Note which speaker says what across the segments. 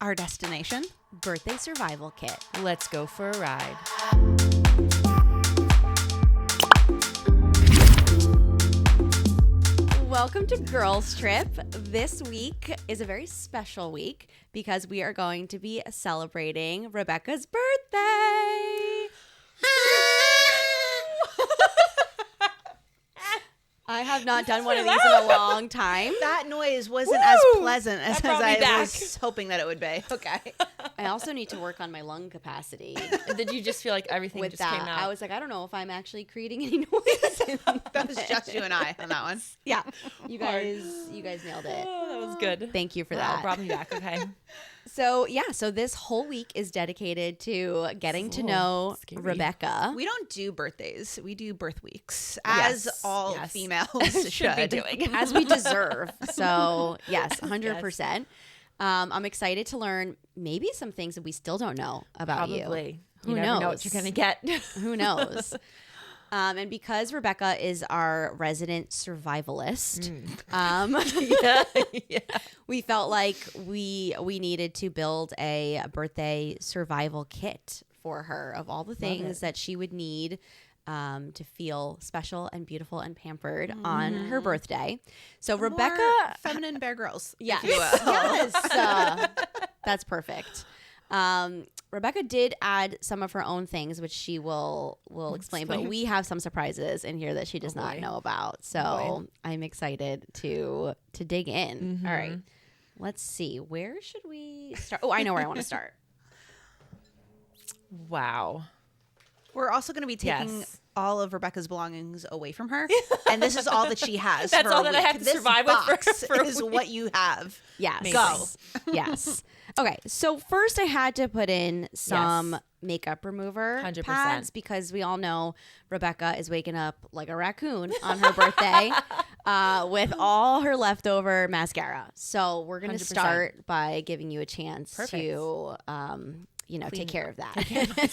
Speaker 1: Our destination?
Speaker 2: Birthday survival kit.
Speaker 3: Let's go for a ride.
Speaker 2: Welcome to Girls Trip. This week is a very special week because we are going to be celebrating Rebecca's birthday. I have not done one of these in a long time.
Speaker 1: That noise wasn't as pleasant as I was hoping that it would be. Okay.
Speaker 2: I also need to work on my lung capacity.
Speaker 3: Did you just feel like everything
Speaker 2: With
Speaker 3: just
Speaker 2: that,
Speaker 3: came out?
Speaker 2: I was like, I don't know if I'm actually creating any noise.
Speaker 1: That was just you and I on that one.
Speaker 2: Yeah, you guys nailed it.
Speaker 3: Oh, that was good.
Speaker 2: Thank you for
Speaker 3: Wow,
Speaker 2: that.
Speaker 3: brought me back. Okay.
Speaker 2: So this whole week is dedicated to getting to know
Speaker 3: scary.
Speaker 2: Rebecca.
Speaker 1: We don't do birthdays. We do birth weeks, as all females should
Speaker 3: be doing.
Speaker 2: As we deserve. So yes, 100%. I'm excited to learn maybe some things that we still don't know about
Speaker 3: Probably.
Speaker 2: you.
Speaker 3: You never know what you're going to get.
Speaker 2: Who knows? And because Rebecca is our resident survivalist, we felt like we needed to build a birthday survival kit for her of all the things that she would need to feel special and beautiful and pampered on her birthday. So Rebecca,
Speaker 1: feminine Bear Girls.
Speaker 2: yes,
Speaker 1: if you will.
Speaker 2: yes, that's perfect. Rebecca did add some of her own things, which she will explain, but we have some surprises in here that she does not know about. So I'm excited to dig in. All right, let's see. Where should we start? Oh, I know where I want to start.
Speaker 3: Wow.
Speaker 1: We're also going to be taking all of Rebecca's belongings away from her, and this is all that she has.
Speaker 3: That's
Speaker 1: for
Speaker 3: all
Speaker 1: a
Speaker 3: that I
Speaker 1: week.
Speaker 3: have to
Speaker 1: This
Speaker 3: survive with
Speaker 1: box
Speaker 3: for a
Speaker 1: is
Speaker 3: week.
Speaker 1: what you have.
Speaker 2: Yes.
Speaker 1: Go.
Speaker 2: Yes. Okay. So first I had to put in some makeup remover
Speaker 3: 100%.
Speaker 2: pads because we all know Rebecca is waking up like a raccoon on her birthday with all her leftover mascara. So we're going to
Speaker 3: 100%.
Speaker 2: start by giving you a chance
Speaker 3: Perfect.
Speaker 2: to take care of that.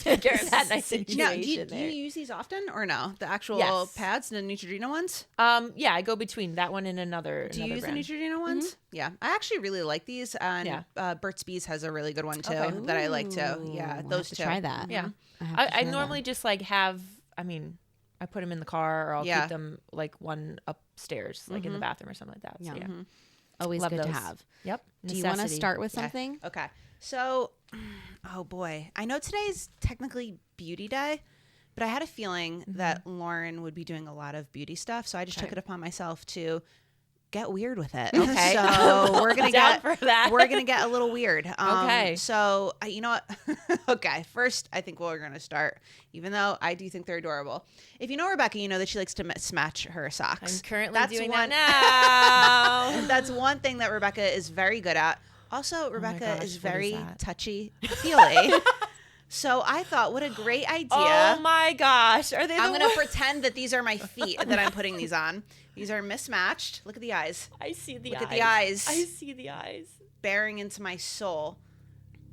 Speaker 3: Take care of that nice situation
Speaker 1: Now, do you
Speaker 3: there.
Speaker 1: use these often or no? The actual
Speaker 3: Yes.
Speaker 1: pads, the Neutrogena ones?
Speaker 3: Yeah, I go between that one and another.
Speaker 1: Do you use
Speaker 3: brand.
Speaker 1: the Neutrogena ones? Yeah, I actually really like these, and Burt's Bees has a really good one too that I like too. Yeah,
Speaker 2: We'll
Speaker 1: those
Speaker 2: have to
Speaker 1: two.
Speaker 2: try that.
Speaker 3: Yeah.
Speaker 2: have to
Speaker 3: I
Speaker 2: try
Speaker 3: normally just like have, I put them in the car or I'll keep them like one upstairs, like in the bathroom or something like that. So,
Speaker 2: Yeah.
Speaker 3: yeah.
Speaker 2: Always
Speaker 3: Love
Speaker 2: good to
Speaker 3: those.
Speaker 2: have.
Speaker 3: Yep.
Speaker 2: Do you want to
Speaker 3: Necessity.
Speaker 2: start with
Speaker 1: Okay.
Speaker 2: something?
Speaker 1: Okay. So, oh boy, I know today's technically beauty day, but I had a feeling that Lauren would be doing a lot of beauty stuff, so I just took it upon myself to get weird with it.
Speaker 3: Okay.
Speaker 1: So we're gonna
Speaker 3: Down
Speaker 1: get
Speaker 3: for that.
Speaker 1: we're gonna get a little weird.
Speaker 3: Okay.
Speaker 1: So you know what? Okay. First, I think we're gonna start, even though I do think they're adorable. If you know Rebecca, you know that she likes to mismatch her socks.
Speaker 3: I'm currently doing
Speaker 1: one,
Speaker 3: that now.
Speaker 1: That's one thing that Rebecca is very good at. Also, Rebecca
Speaker 3: gosh,
Speaker 1: is
Speaker 3: what is
Speaker 1: very
Speaker 3: that?
Speaker 1: touchy-feely. So I thought, what a great idea.
Speaker 3: Oh my gosh. Are they
Speaker 1: I'm going to pretend that these are my feet that I'm putting these on. These are mismatched. Look at the eyes.
Speaker 3: I see the
Speaker 1: Look
Speaker 3: eyes.
Speaker 1: at the eyes.
Speaker 3: I see the eyes.
Speaker 1: Bearing into my soul.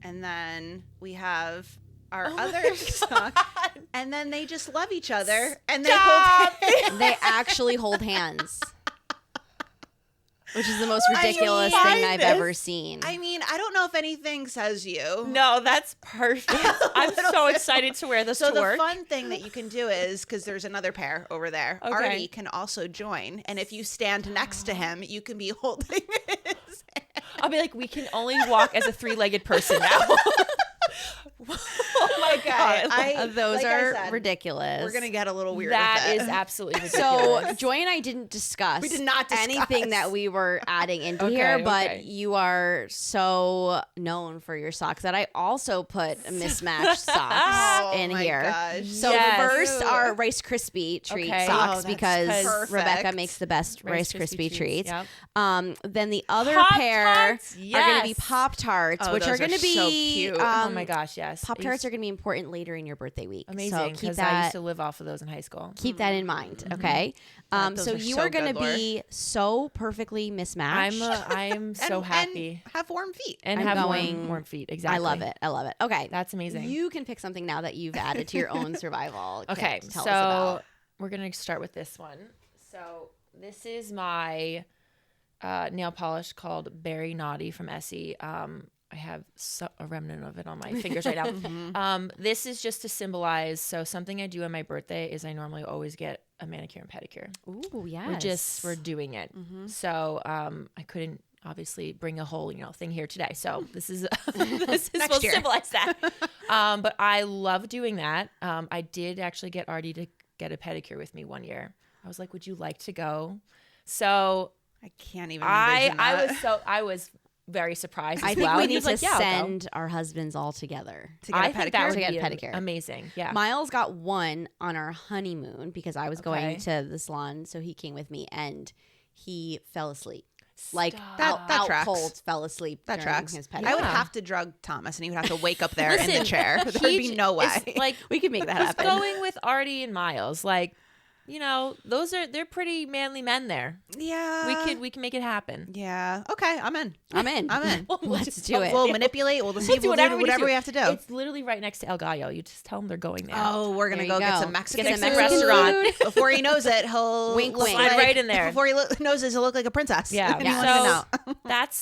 Speaker 1: And then we have our
Speaker 3: Oh my
Speaker 1: other sock.
Speaker 3: God.
Speaker 1: And then they just love each other. And
Speaker 3: Stop.
Speaker 1: they hold hands.
Speaker 2: They actually hold hands, which is the most ridiculous
Speaker 1: mean,
Speaker 2: thing I've
Speaker 3: this-
Speaker 2: ever seen.
Speaker 1: I mean, I don't know if anything says you.
Speaker 3: No, that's perfect. I'm so excited to wear this
Speaker 1: So
Speaker 3: to
Speaker 1: the
Speaker 3: work.
Speaker 1: fun thing that you can do is, because there's another pair over there,
Speaker 3: Okay.
Speaker 1: Artie can also join. And if you stand next to him, you can be holding his hand.
Speaker 3: I'll be like, we can only walk as a three-legged person now.
Speaker 1: Oh my God.
Speaker 2: Those
Speaker 1: like I
Speaker 2: are
Speaker 1: said,
Speaker 2: ridiculous.
Speaker 1: We're going to get a little weird
Speaker 3: That
Speaker 1: with
Speaker 3: is
Speaker 1: it.
Speaker 3: absolutely
Speaker 2: So
Speaker 3: ridiculous.
Speaker 2: Joy and I didn't discuss.
Speaker 1: We did not discuss.
Speaker 2: anything that we were adding into
Speaker 3: Okay,
Speaker 2: here, but
Speaker 3: okay.
Speaker 2: you are so known for your socks that I also put mismatched socks
Speaker 1: Oh
Speaker 2: in
Speaker 1: my
Speaker 2: here.
Speaker 1: gosh.
Speaker 2: So
Speaker 3: Yes.
Speaker 2: first are Rice Krispie treat
Speaker 3: Okay.
Speaker 1: Oh,
Speaker 2: socks
Speaker 1: that's
Speaker 2: because
Speaker 1: perfect.
Speaker 2: Rebecca makes the best Rice
Speaker 3: Rice
Speaker 2: Krispie
Speaker 3: Krispie
Speaker 2: treats.
Speaker 3: treats,
Speaker 2: Then the other
Speaker 3: Pop-Tarts,
Speaker 2: pair are going to be
Speaker 3: yes.
Speaker 2: Pop-Tarts,
Speaker 1: Oh,
Speaker 2: which are
Speaker 1: those
Speaker 2: going
Speaker 1: are
Speaker 2: to be
Speaker 1: so cute.
Speaker 3: Oh my gosh, yes.
Speaker 2: Pop-Tarts are going to be important later in your birthday week.
Speaker 3: amazing
Speaker 2: So keep
Speaker 3: because I
Speaker 2: that
Speaker 3: used to live off of those in high school.
Speaker 2: keep that in mind, okay?
Speaker 1: Those
Speaker 2: So
Speaker 1: are
Speaker 2: you
Speaker 1: so
Speaker 2: are going to
Speaker 1: good, Laura.
Speaker 2: be so perfectly mismatched.
Speaker 3: I'm so
Speaker 1: And
Speaker 3: happy
Speaker 1: have warm feet.
Speaker 3: and
Speaker 2: I'm
Speaker 3: have
Speaker 2: going-
Speaker 3: warm feet. Exactly.
Speaker 2: I love it. I love it. Okay.
Speaker 3: That's amazing.
Speaker 2: You can pick something now that you've added to your own survival. kit
Speaker 3: Okay,
Speaker 2: to tell
Speaker 3: so
Speaker 2: us about.
Speaker 3: we're gonna start with this one. So this is my nail polish called Berry Naughty from Essie. I have a remnant of it on my fingers right now. This is just to symbolize. So something I do on my birthday is I normally always get a manicure and pedicure.
Speaker 2: Ooh, yes.
Speaker 3: We're doing it. So I couldn't obviously bring a whole thing here today. So this is supposed to symbolize that. But I love doing that. I did actually get Artie to get a pedicure with me one year. I was like, would you like to go? So
Speaker 1: I can't even envision that.
Speaker 3: I was very surprised as
Speaker 2: I think
Speaker 3: well.
Speaker 2: we
Speaker 3: And he
Speaker 2: need
Speaker 3: was
Speaker 2: to
Speaker 3: like, yeah,
Speaker 2: send our husbands all together.
Speaker 1: To get a
Speaker 3: think that
Speaker 1: pedicure?
Speaker 3: would
Speaker 2: To get
Speaker 3: be
Speaker 2: a pedicure.
Speaker 3: amazing. Yeah.
Speaker 2: Miles got one on our honeymoon because I was going
Speaker 3: Okay.
Speaker 2: to the salon, so he came with me, and he fell asleep. Like
Speaker 3: Stop.
Speaker 1: That
Speaker 2: out
Speaker 1: tracks.
Speaker 2: cold, fell asleep.
Speaker 1: That
Speaker 2: during
Speaker 1: tracks.
Speaker 2: his
Speaker 1: I
Speaker 2: pedicure.
Speaker 1: would
Speaker 3: Yeah.
Speaker 1: have to drug Thomas, and he would have to wake up there in the
Speaker 3: Listen,
Speaker 1: chair. There'd be no way.
Speaker 3: It's like
Speaker 2: We could make that
Speaker 3: just
Speaker 2: happen.
Speaker 3: going with Artie and Miles, like, they're pretty manly men there.
Speaker 1: Yeah.
Speaker 3: We can make it happen.
Speaker 1: Yeah. Okay. I'm in.
Speaker 2: I'm in.
Speaker 1: I'm in.
Speaker 2: Let's do it.
Speaker 1: We'll manipulate. We'll deceive. We'll do whatever we have to do.
Speaker 3: It's literally right next to El Gallo. You just tell them they're going there.
Speaker 1: Oh, we're gonna
Speaker 2: There you
Speaker 1: go get
Speaker 2: go.
Speaker 1: some Mexican
Speaker 2: Get some
Speaker 1: food.
Speaker 2: Mexican
Speaker 3: restaurant.
Speaker 1: Before he knows it, he'll
Speaker 2: Wink,
Speaker 1: look
Speaker 2: wink.
Speaker 3: Slide right in there.
Speaker 1: Before he knows it, he'll look like a princess.
Speaker 3: Yeah.
Speaker 1: And he
Speaker 2: Yeah.
Speaker 1: wants to
Speaker 3: So
Speaker 1: know.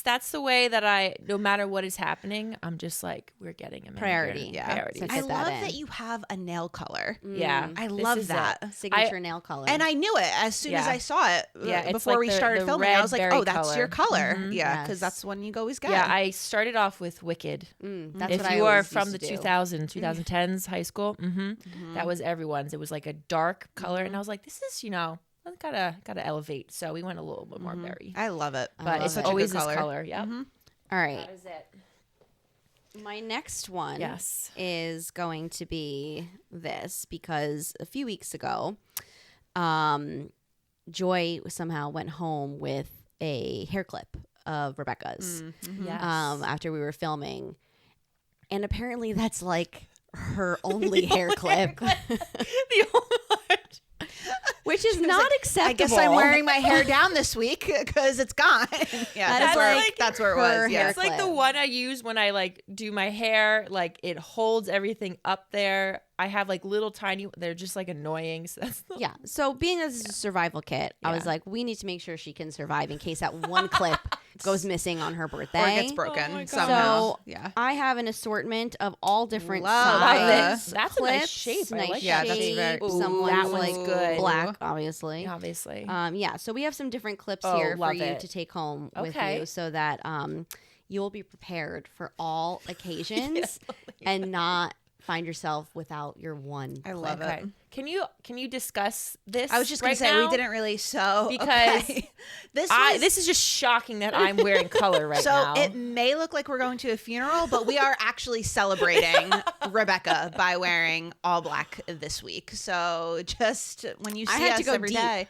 Speaker 3: that's the way that no matter what is happening, I'm just like, we're getting a manicure.
Speaker 2: Priority.
Speaker 1: Yeah.
Speaker 3: Priority.
Speaker 2: So
Speaker 1: I
Speaker 2: fit that
Speaker 1: love
Speaker 2: in.
Speaker 1: that you have a nail color.
Speaker 3: Yeah.
Speaker 1: I
Speaker 3: This
Speaker 1: love
Speaker 3: is
Speaker 1: that.
Speaker 3: it.
Speaker 2: Signature nail color.
Speaker 1: And I knew it as soon as
Speaker 3: Yeah.
Speaker 1: I saw it.
Speaker 3: Yeah, it's
Speaker 1: before
Speaker 3: like
Speaker 1: we
Speaker 3: the-
Speaker 1: started
Speaker 3: the
Speaker 1: filming, I
Speaker 3: red
Speaker 1: was like,
Speaker 3: berry
Speaker 1: "Oh, that's your color."
Speaker 3: Mhm.
Speaker 1: Yeah, because
Speaker 2: Yes.
Speaker 1: that's one you always get.
Speaker 3: Yeah, I started off with Wicked.
Speaker 2: That's
Speaker 3: If
Speaker 2: what I
Speaker 3: you are
Speaker 2: always
Speaker 3: from
Speaker 2: used
Speaker 3: the
Speaker 2: to do.
Speaker 3: 2010s high school, that was everyone's. It was like a dark color, and I was like, "This is, I've gotta elevate." So we went a little bit more berry,
Speaker 1: I love it.
Speaker 3: but it's
Speaker 1: such a
Speaker 3: always
Speaker 1: good
Speaker 3: this color. Yeah,
Speaker 2: All right.
Speaker 3: that is it.
Speaker 2: My next one
Speaker 3: Yes.
Speaker 2: is going to be this because a few weeks ago, Joy somehow went home with a hair clip of Rebecca's
Speaker 3: Yes.
Speaker 2: after we were filming. And apparently that's like her only hair clip,
Speaker 3: The whole
Speaker 2: which is not acceptable.
Speaker 1: I guess I'm wearing my hair down this week because it's gone. Yeah,
Speaker 2: That is like
Speaker 1: that's where it
Speaker 2: her
Speaker 1: was. Yeah.
Speaker 2: hair
Speaker 3: It's like the
Speaker 2: clip.
Speaker 3: one I use when I like do my hair. Like it holds everything up there. I have like little tiny. They're just like annoying. So that's the
Speaker 2: Yeah. So being a survival kit, I was
Speaker 3: Yeah.
Speaker 2: like, we need to make sure she can survive in case that one clip goes missing on her birthday.
Speaker 1: Or gets broken
Speaker 3: Oh my God.
Speaker 1: somehow.
Speaker 2: So
Speaker 1: yeah.
Speaker 2: I have an assortment of all different
Speaker 1: Love
Speaker 2: size
Speaker 1: it.
Speaker 3: That's a nice
Speaker 2: clips,
Speaker 3: shape. I
Speaker 2: nice
Speaker 3: like
Speaker 1: Yeah,
Speaker 3: that
Speaker 1: that's
Speaker 2: shape.
Speaker 1: very-
Speaker 3: Ooh,
Speaker 2: Someone's
Speaker 3: that one's
Speaker 2: like
Speaker 3: good.
Speaker 2: black, obviously.
Speaker 3: Obviously.
Speaker 2: Yeah. So we have some different clips
Speaker 3: Oh,
Speaker 2: here for
Speaker 3: love
Speaker 2: you
Speaker 3: it.
Speaker 2: to take home with
Speaker 3: Okay.
Speaker 2: you, so that you'll be prepared for all occasions and not find yourself without your one.
Speaker 1: I love
Speaker 3: Okay.
Speaker 1: it.
Speaker 3: Can you discuss this?
Speaker 1: I was just gonna
Speaker 3: right
Speaker 1: say
Speaker 3: now?
Speaker 1: we didn't really
Speaker 3: Because
Speaker 1: okay. this
Speaker 3: This is just shocking that I'm wearing color right
Speaker 1: so
Speaker 3: now.
Speaker 1: it may look like we're going to a funeral, but we are actually celebrating Rebecca by wearing all black this week. So just when you see
Speaker 2: I had
Speaker 1: us
Speaker 2: to go
Speaker 1: every
Speaker 2: deep
Speaker 1: day,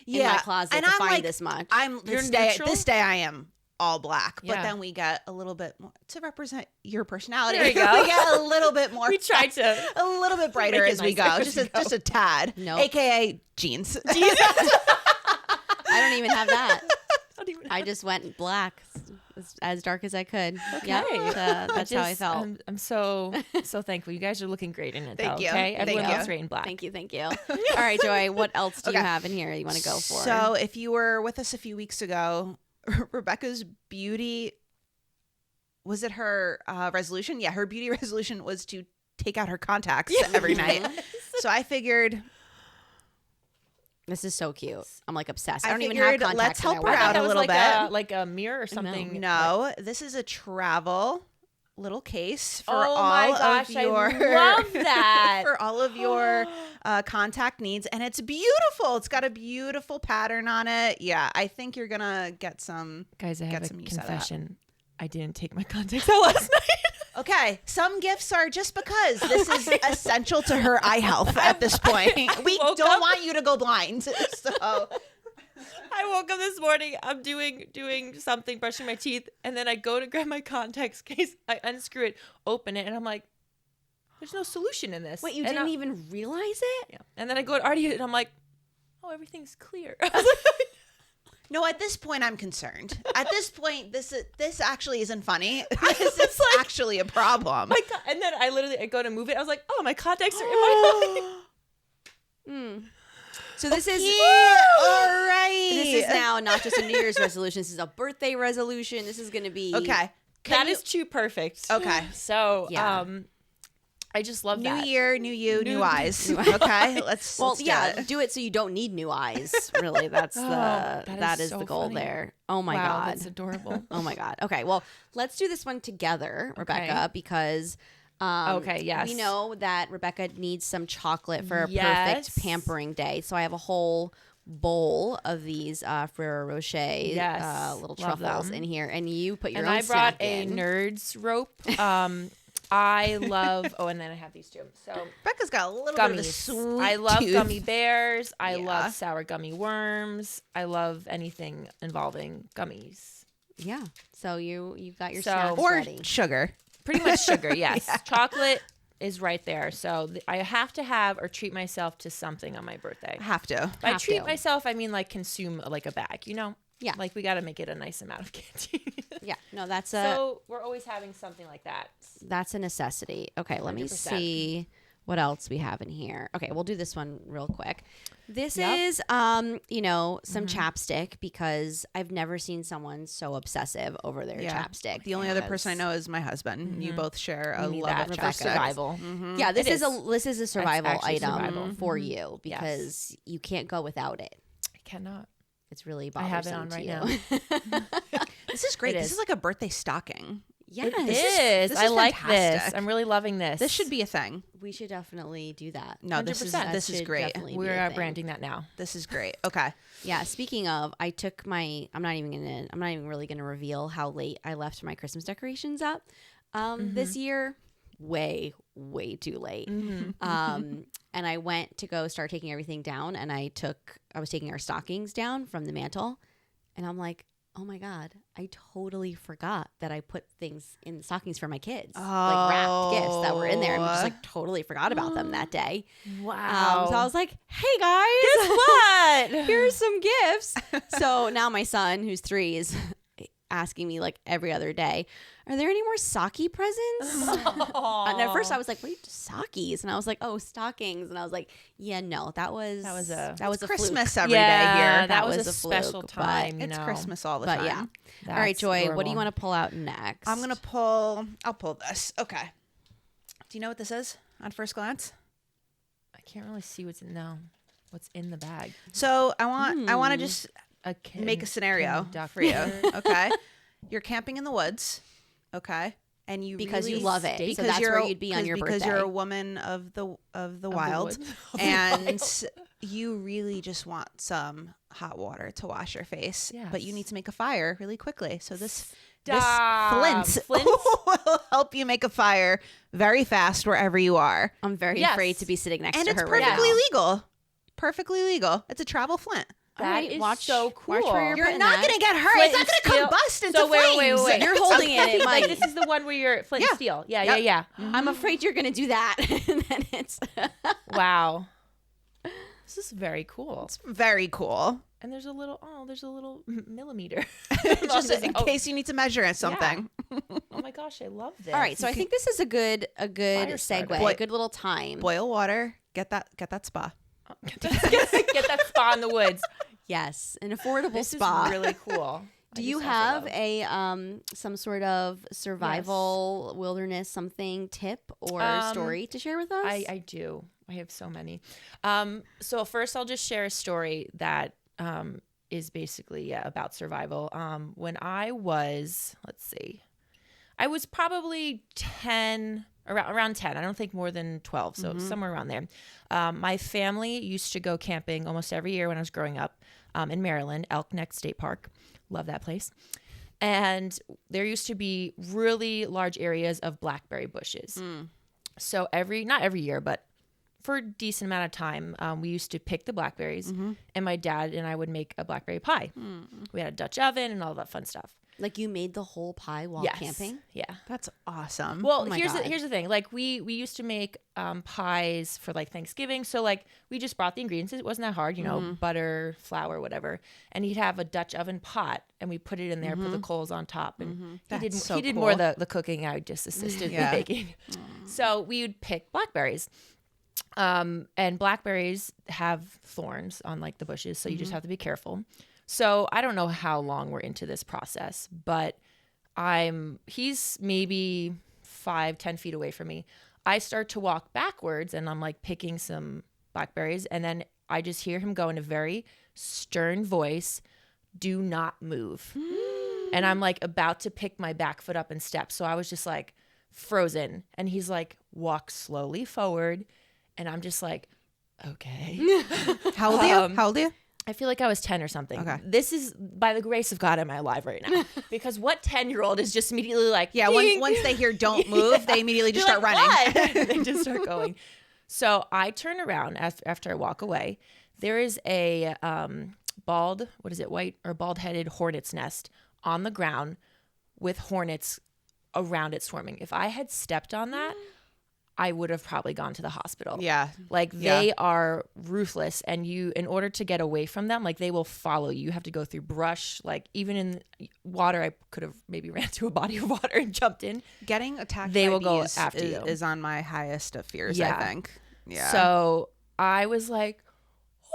Speaker 2: in my closet
Speaker 1: and
Speaker 2: to
Speaker 1: I'm
Speaker 2: find
Speaker 1: like,
Speaker 2: this much.
Speaker 1: I'm
Speaker 3: You're
Speaker 1: this day.
Speaker 3: neutral?
Speaker 1: This day I am all black, but
Speaker 3: Yeah.
Speaker 1: then we get a little bit more to represent your personality.
Speaker 3: There you go.
Speaker 1: We get a little bit more.
Speaker 3: we tried to.
Speaker 1: a little bit brighter
Speaker 3: Make it
Speaker 1: as we
Speaker 3: nicer
Speaker 1: go,
Speaker 3: as we go.
Speaker 1: just a tad.
Speaker 2: Nope.
Speaker 1: AKA jeans.
Speaker 2: I don't even have that.
Speaker 3: Don't even
Speaker 2: I just went black, as dark as I could.
Speaker 3: Okay.
Speaker 2: Yeah, that's how I felt.
Speaker 3: I'm so thankful. You guys are looking great in it.
Speaker 1: Thank
Speaker 3: though,
Speaker 1: you.
Speaker 3: Okay,
Speaker 1: Thank
Speaker 3: everyone
Speaker 1: you.
Speaker 3: else right in black.
Speaker 2: Thank you. All right, Joy, what else do you
Speaker 1: Okay.
Speaker 2: have in here you want to go for?
Speaker 1: So if you were with us a few weeks ago, Rebecca's beauty, was it her resolution? Yeah, her beauty resolution was to take out her contacts every night. So I figured
Speaker 2: this is so cute. I'm like obsessed.
Speaker 1: I
Speaker 2: I don't even have
Speaker 1: figured,
Speaker 2: contacts.
Speaker 1: let's help
Speaker 2: and
Speaker 1: her
Speaker 2: I wear
Speaker 3: I
Speaker 1: out
Speaker 3: thought
Speaker 1: a
Speaker 3: that
Speaker 1: little
Speaker 3: was like
Speaker 1: bit.
Speaker 3: like a mirror or something.
Speaker 1: no, this is a travel little case for
Speaker 3: Oh
Speaker 1: all
Speaker 3: my gosh,
Speaker 1: of your
Speaker 3: I love that.
Speaker 1: for all of your contact needs, and it's beautiful. It's got a beautiful pattern on it. Yeah, I think you're gonna get some.
Speaker 3: Guys, I have a
Speaker 1: some use out of that.
Speaker 3: confession. I didn't take my contacts out last night.
Speaker 1: Okay, some gifts are just because this is essential to her eye health at this point. We
Speaker 3: woke
Speaker 1: don't
Speaker 3: up-
Speaker 1: want you to go blind. So
Speaker 3: I woke up this morning. I'm doing something, brushing my teeth, and then I go to grab my contacts case. I unscrew it, open it, and I'm like, "There's no solution in this."
Speaker 2: Wait, you
Speaker 3: And
Speaker 2: didn't
Speaker 3: I-
Speaker 2: even realize it?
Speaker 3: Yeah. And then I go to Artie, and I'm like, "Oh, everything's clear."
Speaker 1: no, at this point I'm concerned. At this point, this actually isn't funny. This is actually a problem.
Speaker 3: And then I go to move it. I was like, "Oh, my contacts are in my mind."
Speaker 2: So this is
Speaker 1: All right.
Speaker 2: this is now not just a New Year's resolution. This is a birthday resolution. This is going to be
Speaker 1: okay.
Speaker 3: That is too perfect.
Speaker 1: Okay.
Speaker 3: So,
Speaker 2: Yeah.
Speaker 3: I just love
Speaker 1: New
Speaker 3: that.
Speaker 1: year, new you, new eyes. Okay, let's
Speaker 2: do it so you don't need new eyes. Really, that's that is
Speaker 3: so
Speaker 2: the goal
Speaker 3: funny.
Speaker 2: there. Oh my
Speaker 3: Wow,
Speaker 2: God,
Speaker 3: that's adorable.
Speaker 2: oh my God. Okay, well, let's do this one together, Rebecca, because
Speaker 3: Okay, yes.
Speaker 2: we know that Rebecca needs some chocolate for a
Speaker 3: Yes.
Speaker 2: perfect pampering day. So I have a whole bowl of these Ferrero Rocher
Speaker 3: Yes,
Speaker 2: little
Speaker 3: love
Speaker 2: truffles
Speaker 3: them.
Speaker 2: in here, and you put your
Speaker 3: And
Speaker 2: own
Speaker 3: I brought
Speaker 2: snack
Speaker 3: a
Speaker 2: in.
Speaker 3: Nerds rope. I love. Oh, and then I have these too. So
Speaker 1: Becca's got a little bit of a
Speaker 3: gummies.
Speaker 1: sweet
Speaker 3: I love
Speaker 1: tooth.
Speaker 3: gummy bears. I
Speaker 1: Yeah.
Speaker 3: love sour gummy worms. I love anything involving gummies.
Speaker 2: Yeah. So you've got your
Speaker 3: So-
Speaker 2: snacks
Speaker 1: or
Speaker 2: ready.
Speaker 1: sugar.
Speaker 3: Pretty much sugar. Yes, chocolate is right there. So I have to have or treat myself to something on my birthday.
Speaker 1: Have to.
Speaker 3: By
Speaker 2: Have
Speaker 3: treat
Speaker 2: to.
Speaker 3: myself, I mean like consume like a bag. You know.
Speaker 2: Yeah.
Speaker 3: Like we got to make it a nice amount of candy.
Speaker 2: Yeah. No, that's
Speaker 3: So we're always having something like that.
Speaker 2: that's a necessity. Okay, let me
Speaker 3: 100%.
Speaker 2: see what else we have in here. Okay, we'll do this one real quick. This
Speaker 3: Yep.
Speaker 2: is some chapstick, because I've never seen someone so obsessive over their chapstick.
Speaker 1: The only other
Speaker 2: Yes.
Speaker 1: person I know is my husband. You both share a
Speaker 3: Need
Speaker 1: love
Speaker 3: that
Speaker 1: of
Speaker 3: for
Speaker 1: chapstick.
Speaker 3: survival.
Speaker 2: Yeah, this
Speaker 3: It
Speaker 2: is a survival
Speaker 3: actually
Speaker 2: item
Speaker 3: survival.
Speaker 2: for you, because you can't go without it.
Speaker 3: I cannot.
Speaker 2: It's really
Speaker 3: I have it
Speaker 2: bothersome
Speaker 3: on
Speaker 2: to
Speaker 3: right
Speaker 2: you.
Speaker 3: now.
Speaker 1: This is great.
Speaker 3: It
Speaker 1: This
Speaker 3: is.
Speaker 1: is like a birthday stocking.
Speaker 2: Yes.
Speaker 3: It
Speaker 1: this
Speaker 3: is. I
Speaker 1: is
Speaker 3: like
Speaker 1: fantastic.
Speaker 3: this. I'm really loving this.
Speaker 1: This should be a thing.
Speaker 2: We should definitely do that.
Speaker 1: No, this is
Speaker 3: 100%.
Speaker 1: this is
Speaker 2: should
Speaker 1: great.
Speaker 2: definitely be
Speaker 3: We're
Speaker 2: a thing.
Speaker 3: branding that now.
Speaker 1: This is great. Okay.
Speaker 2: Yeah, speaking of, I took my I'm not even really gonna reveal how late I left my Christmas decorations up this year. Way too late. And I went to go start taking everything down, and I was taking our stockings down from the mantle, and I'm like, oh my God, I totally forgot that I put things in the stockings for my kids. Like wrapped gifts that were in there, and just like totally forgot about them that day.
Speaker 3: Wow.
Speaker 2: So I was like, hey guys,
Speaker 3: Guess what?
Speaker 2: here's some gifts. So now my son, who's 3, is asking me like every other day, are there any more Saki presents? And at first I was like, what are you Sakis? And I was like, oh, stockings. And I was like, yeah, no, that was
Speaker 3: a
Speaker 1: Christmas
Speaker 2: fluke.
Speaker 1: every day
Speaker 3: yeah,
Speaker 1: here.
Speaker 3: that was a
Speaker 2: fluke,
Speaker 3: special
Speaker 2: but
Speaker 3: time.
Speaker 1: It's
Speaker 3: you know.
Speaker 1: Christmas all the
Speaker 2: But
Speaker 1: time.
Speaker 2: yeah. All
Speaker 3: That's
Speaker 2: right, Joy, what do
Speaker 3: adorable.
Speaker 2: you want to pull out next?
Speaker 1: I'll pull this. Okay. Do you know what this is on first glance?
Speaker 3: I can't really see what's in the bag.
Speaker 1: So I want to just
Speaker 3: A
Speaker 1: make a scenario for you. Okay. You're camping in the woods. Okay. And you
Speaker 2: because
Speaker 1: really,
Speaker 2: you love it. So
Speaker 1: because
Speaker 2: that's
Speaker 1: you're
Speaker 2: where
Speaker 1: a-
Speaker 2: you'd be on your
Speaker 1: because
Speaker 2: birthday.
Speaker 1: you're a woman of the wild,
Speaker 3: woods.
Speaker 1: and you really just want some hot water to wash your face. But you
Speaker 3: Yes.
Speaker 1: need to make a fire really quickly. So this
Speaker 3: Stop.
Speaker 1: flint
Speaker 3: Flint?
Speaker 1: will help you make a fire very fast wherever you are,
Speaker 2: I'm very
Speaker 3: Yes.
Speaker 2: afraid to be sitting next
Speaker 1: and
Speaker 2: to
Speaker 1: it's
Speaker 2: her right
Speaker 1: perfectly
Speaker 2: now.
Speaker 1: legal. Perfectly legal. It's a travel flint.
Speaker 2: All
Speaker 3: That
Speaker 2: right,
Speaker 3: is
Speaker 2: watch
Speaker 3: so cool.
Speaker 2: Watch where you're
Speaker 1: You're
Speaker 2: putting
Speaker 1: not
Speaker 2: that.
Speaker 1: gonna get hurt.
Speaker 3: Flint
Speaker 1: It's not
Speaker 3: and
Speaker 1: gonna
Speaker 3: steel.
Speaker 1: combust into
Speaker 3: So wait,
Speaker 1: flames.
Speaker 3: wait.
Speaker 2: You're holding it. It
Speaker 3: Like,
Speaker 2: might.
Speaker 3: this is the one where you're flint
Speaker 1: Yeah.
Speaker 3: and steel. Yeah,
Speaker 1: Yep.
Speaker 3: yeah.
Speaker 2: I'm afraid you're gonna do that, and then it's.
Speaker 3: Wow. This is very cool.
Speaker 1: Very cool.
Speaker 3: And there's a little millimeter.
Speaker 1: Just in case you need to measure something.
Speaker 3: Oh my gosh, I love this.
Speaker 2: All right, so I think this is a good
Speaker 3: Fire
Speaker 2: segue,
Speaker 3: starter.
Speaker 2: a good little time.
Speaker 1: Boil water. Get that spa.
Speaker 3: get that spa in the woods.
Speaker 2: Yes, an affordable
Speaker 3: This
Speaker 2: spa.
Speaker 3: is really cool.
Speaker 2: Do you have a some sort of survival wilderness something tip or story to share with us?
Speaker 3: I do. I have so many. So first, I'll just share a story that is basically about survival. When I was, I was probably 10, around 10. I don't think more than 12, so somewhere around there. My family used to go camping almost every year when I was growing up in Maryland, Elk Neck State Park. Love that place. And there used to be really large areas of blackberry bushes. So not every year, but for a decent amount of time, we used to pick the blackberries, and my dad and I would make a blackberry pie. We had a Dutch oven and all that fun stuff.
Speaker 2: like you made the whole pie while
Speaker 3: Yes.
Speaker 2: camping.
Speaker 3: Yeah.
Speaker 1: That's awesome.
Speaker 3: Well,
Speaker 2: Oh my
Speaker 3: here's
Speaker 2: God.
Speaker 3: the thing. Like we used to make pies for like Thanksgiving. So like we just brought the ingredients. It wasn't that hard, you know, butter, flour, whatever. And he'd have a Dutch oven pot, and we put it in there, put the coals on top, and
Speaker 1: That's so
Speaker 3: he did
Speaker 1: cool.
Speaker 3: more of the cooking. I just assisted
Speaker 1: Yeah.
Speaker 3: the baking. So we would pick blackberries. And blackberries have thorns on like the bushes, so you just have to be careful. So I don't know how long we're into this process, but he's maybe 5-10 feet away from me. I start to walk backwards and I'm like picking some blackberries. And then I just hear him go in a very stern voice, "Do not move." And I'm like about to pick my back foot up and step. So I was just like frozen. And he's like, "Walk slowly forward." And I'm just like, okay.
Speaker 1: How old are you? How old are you?
Speaker 3: I feel like I was 10 or something.
Speaker 1: Okay.
Speaker 3: This is, by the grace of God, am I alive right now? Because what 10-year-old is just immediately like,
Speaker 1: Yeah, once they hear "don't move," they immediately just start running.
Speaker 3: What? They just start going. So I turn around after I walk away. There is a bald-headed hornet's nest on the ground with hornets around it swarming. If I had stepped on that, I would have probably gone to the hospital.
Speaker 1: Yeah.
Speaker 3: Like they are ruthless, and in order to get away from them, like they will follow you. You have to go through brush. Like even in water, I could have maybe ran to a body of water and jumped in.
Speaker 1: Getting attacked
Speaker 3: They
Speaker 1: by
Speaker 3: will go
Speaker 1: bees
Speaker 3: after you.
Speaker 1: is on my highest of fears,
Speaker 3: Yeah.
Speaker 1: I think. Yeah.
Speaker 3: So I was like,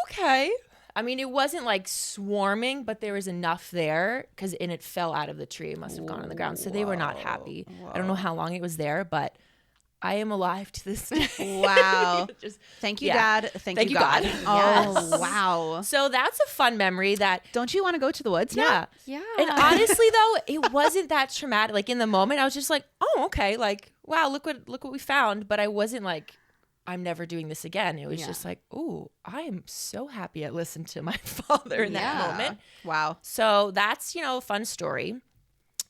Speaker 3: okay. I mean, it wasn't like swarming, but there was enough there and it fell out of the tree. It must have gone on the ground. So they were not happy. I don't know how long it was there, but I am alive to this day.
Speaker 1: Wow. Thank you, Dad. Thank you, God. Oh,
Speaker 3: Yes.
Speaker 1: wow.
Speaker 3: So that's a fun memery that.
Speaker 1: Don't you want to go to the woods now?
Speaker 2: Yeah.
Speaker 3: And honestly, though, it wasn't that traumatic. Like in the moment, I was just like, oh, okay. Like, wow, look what we found. But I wasn't like, I'm never doing this again. It was just like, ooh, I am so happy I listened to my father in that moment.
Speaker 1: Wow.
Speaker 3: So that's, a fun story.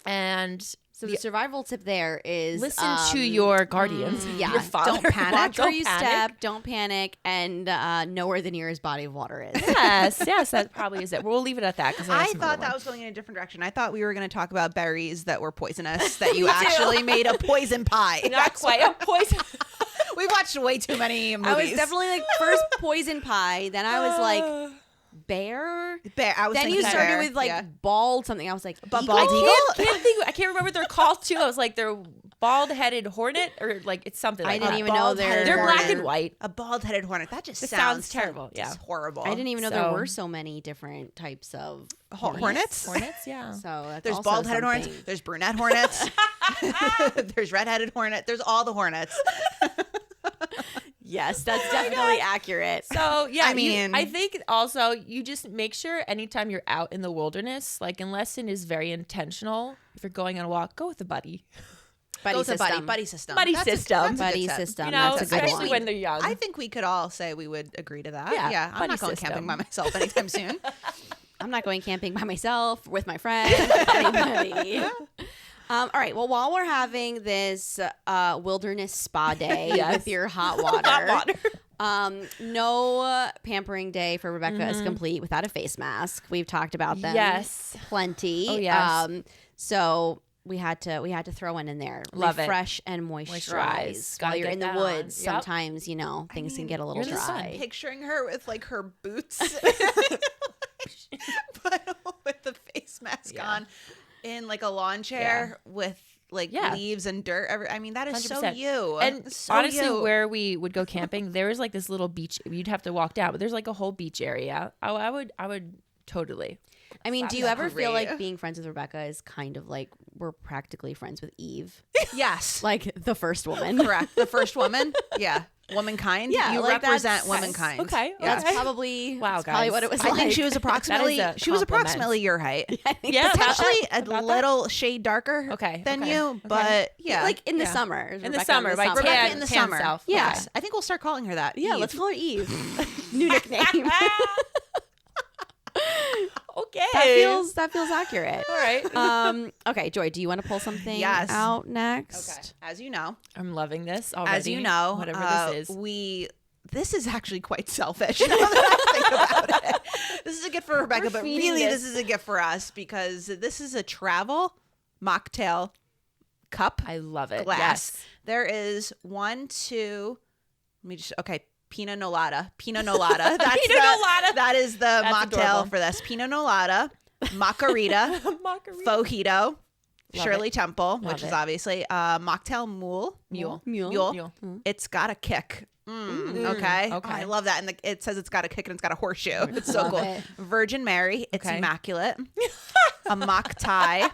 Speaker 3: And
Speaker 2: So the survival tip there is
Speaker 3: listen to your guardians.
Speaker 2: Yeah.
Speaker 3: Your father.
Speaker 1: Don't panic.
Speaker 2: Watch where you
Speaker 3: panic.
Speaker 2: step. Don't panic, and know where the nearest body of water is.
Speaker 3: Yes, that probably is it. We'll leave it at that.
Speaker 1: I thought that was going in a different direction. I thought we were going to talk about berries that were poisonous, that you actually made a poison pie.
Speaker 3: Not quite a poison.
Speaker 1: We've watched way too many movies.
Speaker 2: I was definitely like first poison pie, then I was like bear.
Speaker 1: Bear. I was
Speaker 2: Then
Speaker 1: thinking
Speaker 2: you started
Speaker 1: bear.
Speaker 2: with like
Speaker 1: Yeah.
Speaker 2: bald something. I was like
Speaker 1: But
Speaker 2: eagle?
Speaker 1: bald eagle?
Speaker 3: I can't remember what they're called too. I was like, they're bald-headed hornet or like it's something
Speaker 2: I
Speaker 3: like
Speaker 2: didn't
Speaker 3: that.
Speaker 2: even know
Speaker 3: They're black and white.
Speaker 1: A bald-headed hornet. That just
Speaker 3: It
Speaker 1: sounds
Speaker 3: sounds terrible. Yeah.
Speaker 1: Just horrible.
Speaker 2: I didn't even know there
Speaker 3: So-
Speaker 2: were so many different types of
Speaker 1: Hornets?
Speaker 3: Hornets, yeah.
Speaker 2: So that's
Speaker 1: There's
Speaker 2: also
Speaker 1: bald-headed hornets.
Speaker 2: something.
Speaker 1: There's brunette hornets. There's red-headed hornet. There's all the hornets.
Speaker 2: Yes, that's definitely accurate.
Speaker 3: So yeah,
Speaker 1: I mean-
Speaker 3: I think also you just make sure anytime you're out in the wilderness, like unless it is very intentional, if you're going on a walk, go with a buddy.
Speaker 2: Buddy
Speaker 1: Go with a
Speaker 2: system.
Speaker 1: buddy system.
Speaker 3: Buddy
Speaker 1: That's a-
Speaker 3: system.
Speaker 1: that's a good
Speaker 2: Buddy
Speaker 1: tip.
Speaker 2: system.
Speaker 3: You know,
Speaker 2: That's a good
Speaker 3: especially
Speaker 2: one.
Speaker 3: when they're young.
Speaker 1: I think we could all say we would agree to that.
Speaker 3: Yeah,
Speaker 1: Yeah, I'm
Speaker 3: buddy
Speaker 1: not going
Speaker 3: system.
Speaker 1: camping by myself anytime soon.
Speaker 2: I'm not going camping by myself, with my friends, anybody. All right. Well, while we're having this wilderness spa day
Speaker 3: Yes.
Speaker 2: with your hot water,
Speaker 3: Hot water.
Speaker 2: no pampering day for Rebecca is complete without a face mask. We've talked about them.
Speaker 3: Yes.
Speaker 2: Plenty.
Speaker 3: Oh, yes.
Speaker 2: So we had to throw one in there.
Speaker 3: Love it.
Speaker 2: Refresh and moisturize. While
Speaker 3: Gotta
Speaker 2: you're
Speaker 3: get
Speaker 2: in the
Speaker 3: that
Speaker 2: woods,
Speaker 3: on. Yep.
Speaker 2: sometimes, things can get a little
Speaker 3: you're in the sun.
Speaker 2: dry.
Speaker 1: Picturing her with like her boots, but with the face mask
Speaker 3: Yeah.
Speaker 1: on, in like a lawn chair with like
Speaker 3: Yeah.
Speaker 1: leaves and dirt. I mean, that is so
Speaker 3: 100%.
Speaker 1: you.
Speaker 3: And
Speaker 1: so
Speaker 3: honestly,
Speaker 1: you.
Speaker 3: where we would go camping, there was like this little beach. You'd have to walk down, but there's like a whole beach area. I would totally.
Speaker 2: I mean, do you
Speaker 1: That's
Speaker 2: ever feel
Speaker 1: great.
Speaker 2: like being friends with Rebecca is kind of like we're practically friends with Eve?
Speaker 1: Yes,
Speaker 2: Like the first woman.
Speaker 1: correct. The first woman. Yeah, womankind.
Speaker 2: Yeah,
Speaker 1: you
Speaker 2: like
Speaker 1: represent
Speaker 2: that's-
Speaker 1: womankind.
Speaker 3: Okay,
Speaker 1: Yeah.
Speaker 2: That's probably
Speaker 3: Wow,
Speaker 2: that's probably
Speaker 3: guys.
Speaker 2: what it was
Speaker 1: I
Speaker 2: like.
Speaker 1: think she was approximately
Speaker 3: That is a compliment.
Speaker 1: approximately your height.
Speaker 3: Yeah,
Speaker 1: Potentially a
Speaker 3: about that.
Speaker 1: little shade darker
Speaker 3: Okay,
Speaker 1: than
Speaker 3: okay,
Speaker 1: you,
Speaker 3: okay.
Speaker 1: but yeah.
Speaker 2: like in the
Speaker 3: Yeah.
Speaker 2: summer.
Speaker 3: In the
Speaker 2: Rebecca
Speaker 3: summer, by
Speaker 1: Rebecca
Speaker 3: tan,
Speaker 1: in the
Speaker 3: tan
Speaker 1: summer.
Speaker 3: self.
Speaker 2: Yeah.
Speaker 1: Yes, I think we'll start calling her that.
Speaker 2: Yeah,
Speaker 1: Eve.
Speaker 2: let's call her Eve. New nickname.
Speaker 3: Okay.
Speaker 2: that feels accurate.
Speaker 3: All right.
Speaker 2: Okay, Joy, do you want to pull something
Speaker 1: Yes.
Speaker 2: out next?
Speaker 1: Okay. As you know,
Speaker 3: I'm loving this already.
Speaker 1: as you know,
Speaker 3: whatever this is.
Speaker 1: this is actually quite selfish. Now that I think about it, this is a gift for Rebecca, but
Speaker 2: feeding
Speaker 1: really,
Speaker 2: this.
Speaker 1: this is a gift for us because this is a travel mocktail cup
Speaker 3: I love it.
Speaker 1: glass.
Speaker 3: Yes.
Speaker 1: There is 1, 2. Let me just Pinot Nolata. Pinot Nolata. That's
Speaker 3: Pinot Nolata.
Speaker 1: That is the mocktail
Speaker 3: adorable.
Speaker 1: for this. Pinot Nolata, Macarita,
Speaker 3: Margarita.
Speaker 1: Fojito, Shirley
Speaker 3: it.
Speaker 1: Temple,
Speaker 3: Love
Speaker 1: which is
Speaker 3: it.
Speaker 1: obviously Mocktail
Speaker 3: Mule.
Speaker 2: Mule.
Speaker 1: It's got a kick. Okay. Oh,
Speaker 3: Okay.
Speaker 1: I love that. And it says it's got a kick and it's got a horseshoe. It's so
Speaker 2: Love
Speaker 1: cool.
Speaker 2: it.
Speaker 1: Virgin Mary. It's
Speaker 3: Okay.
Speaker 1: immaculate. A mock tie.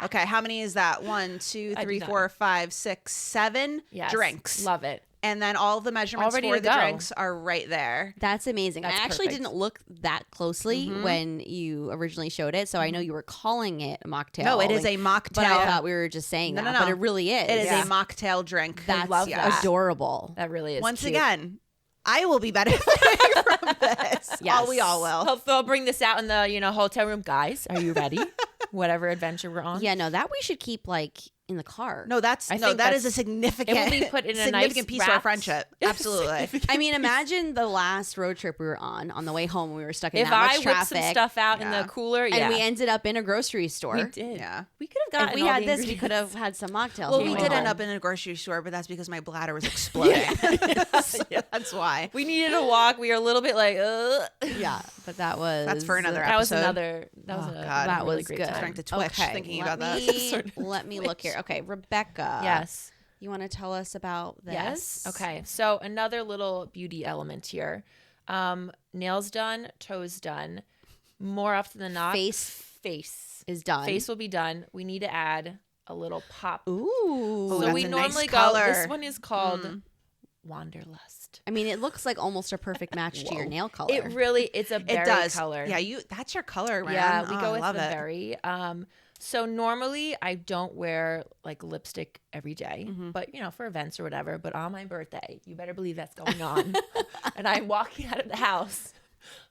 Speaker 1: Okay, how many is that? 1, 2, 3, 4, 5, 6, 7 drinks.
Speaker 3: Love it.
Speaker 1: And then all the measurements
Speaker 3: All ready
Speaker 1: for
Speaker 3: to
Speaker 1: the
Speaker 3: go.
Speaker 1: drinks are right there.
Speaker 2: That's amazing.
Speaker 3: That's
Speaker 2: I actually
Speaker 3: perfect.
Speaker 2: didn't look that closely when you originally showed it, so I know you were calling it a mocktail.
Speaker 1: No, it is a mocktail.
Speaker 2: But I thought we were just saying that. But it really is.
Speaker 1: It is a mocktail drink.
Speaker 2: That's
Speaker 3: love that.
Speaker 2: adorable.
Speaker 3: That really is
Speaker 1: Once
Speaker 3: cute.
Speaker 1: again, I will be benefiting from this.
Speaker 2: Yes.
Speaker 1: We all will.
Speaker 3: They'll bring this out in the hotel room. Guys, are you ready? Whatever adventure we're on.
Speaker 2: Yeah, no, that we should keep like in the car.
Speaker 1: No, that is a significant.
Speaker 3: It will be put in a
Speaker 1: significant
Speaker 3: nice
Speaker 1: piece of our
Speaker 3: wrapped-
Speaker 1: friendship. Absolutely.
Speaker 2: I mean, imagine the last road trip we were on the way home. We were stuck in
Speaker 3: If
Speaker 2: that much
Speaker 3: I whipped
Speaker 2: traffic.
Speaker 3: some stuff out in the cooler,
Speaker 2: and we ended up in a grocery store.
Speaker 3: we did.
Speaker 1: Yeah.
Speaker 3: We could have gotten.
Speaker 2: If we
Speaker 3: all
Speaker 2: had
Speaker 3: the
Speaker 2: this, we
Speaker 3: ingredients.
Speaker 2: could have had some mocktails.
Speaker 1: Well,
Speaker 2: on the
Speaker 1: we
Speaker 2: way
Speaker 1: did end
Speaker 2: home.
Speaker 1: up in a grocery store, but that's because my bladder was exploding. That's why.
Speaker 3: We needed a walk. We were a little bit like,
Speaker 2: Yeah, but that was
Speaker 1: That's for another
Speaker 3: that was
Speaker 1: episode.
Speaker 3: another. That was
Speaker 1: Oh,
Speaker 3: a
Speaker 1: God.
Speaker 2: that
Speaker 3: really
Speaker 2: was
Speaker 3: great
Speaker 2: good.
Speaker 3: time.
Speaker 1: Starting to twitch thinking about that.
Speaker 2: Let me look here. Okay, Rebecca.
Speaker 3: Yes.
Speaker 2: You want to tell us about this?
Speaker 3: Yes. Okay. So another little beauty element here. Nails done, toes done. More often than not, face
Speaker 2: is done.
Speaker 3: Face will be done. We need to add a little pop.
Speaker 2: Ooh.
Speaker 3: So
Speaker 1: that's
Speaker 3: we
Speaker 1: a
Speaker 3: normally
Speaker 1: nice
Speaker 3: go.
Speaker 1: color.
Speaker 3: This one is called Wanderlust.
Speaker 2: I mean, it looks like almost a perfect match to your nail color.
Speaker 3: It really, it's a berry
Speaker 1: It does.
Speaker 3: color.
Speaker 1: Yeah, that's your color, man.
Speaker 3: Yeah, we
Speaker 1: Oh,
Speaker 3: go
Speaker 1: I
Speaker 3: with
Speaker 1: love
Speaker 3: the
Speaker 1: it.
Speaker 3: berry. So normally I don't wear like lipstick every day, but for events or whatever. But on my birthday, you better believe that's going on. And I'm walking out of the house.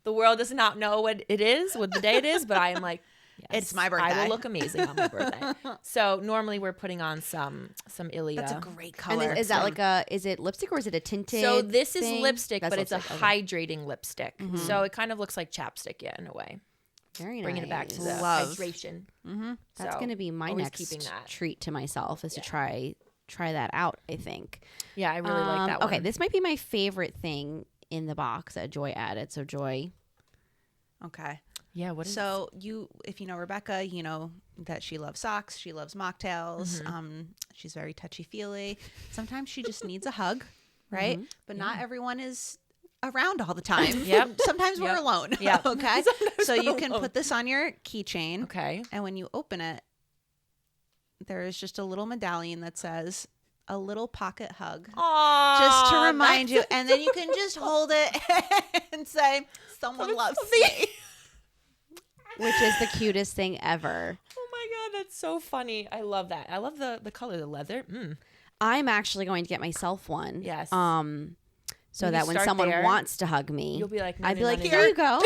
Speaker 3: The world does not know what it is, what the day it is, but I am like, yes,
Speaker 1: It's my birthday.
Speaker 3: I will look amazing on my birthday. So normally we're putting on some Ilia.
Speaker 1: That's a great
Speaker 2: and
Speaker 1: color.
Speaker 2: is that like is it lipstick or is it a tinted?
Speaker 3: So this is
Speaker 2: thing?
Speaker 3: lipstick,
Speaker 2: That's
Speaker 3: but it's a
Speaker 2: lipstick, okay.
Speaker 3: hydrating lipstick. So it kind of looks like chapstick, in a way.
Speaker 2: Very nice.
Speaker 3: Bringing it back to the
Speaker 1: Love.
Speaker 3: hydration.
Speaker 2: That's
Speaker 3: So,
Speaker 2: going to be my
Speaker 3: always
Speaker 2: next
Speaker 3: keeping that.
Speaker 2: treat to myself is to try that out, I think.
Speaker 3: Yeah, I really like that one.
Speaker 2: Okay, this might be my favorite thing in the box that Joy added. So Joy,
Speaker 1: Okay.
Speaker 3: Yeah, what is
Speaker 1: So if you know Rebecca, you know that she loves socks. She loves mocktails. She's very touchy-feely. Sometimes she just needs a hug, right? But not everyone is around all the time.
Speaker 3: Yep.
Speaker 1: Sometimes we're
Speaker 3: Yep.
Speaker 1: alone.
Speaker 3: Yep.
Speaker 1: Okay. So you can put this on your keychain.
Speaker 3: Okay.
Speaker 1: And when you open it, there is just a little medallion that says "a little pocket hug."
Speaker 3: Aww,
Speaker 1: Just to remind you. And then you can just hold it and say, "Someone loves me."
Speaker 2: which is the cutest thing ever.
Speaker 3: Oh my god, that's so funny. I love that. I love the color, the leather.
Speaker 2: I'm actually going to get myself one.
Speaker 3: Yes.
Speaker 2: So
Speaker 3: Maybe
Speaker 2: that when
Speaker 3: start
Speaker 2: someone
Speaker 3: there.
Speaker 2: wants to hug me,
Speaker 3: You'll be like,
Speaker 2: I'd be
Speaker 3: "No,
Speaker 2: like,
Speaker 3: no, no,
Speaker 2: here
Speaker 3: no."
Speaker 2: you go.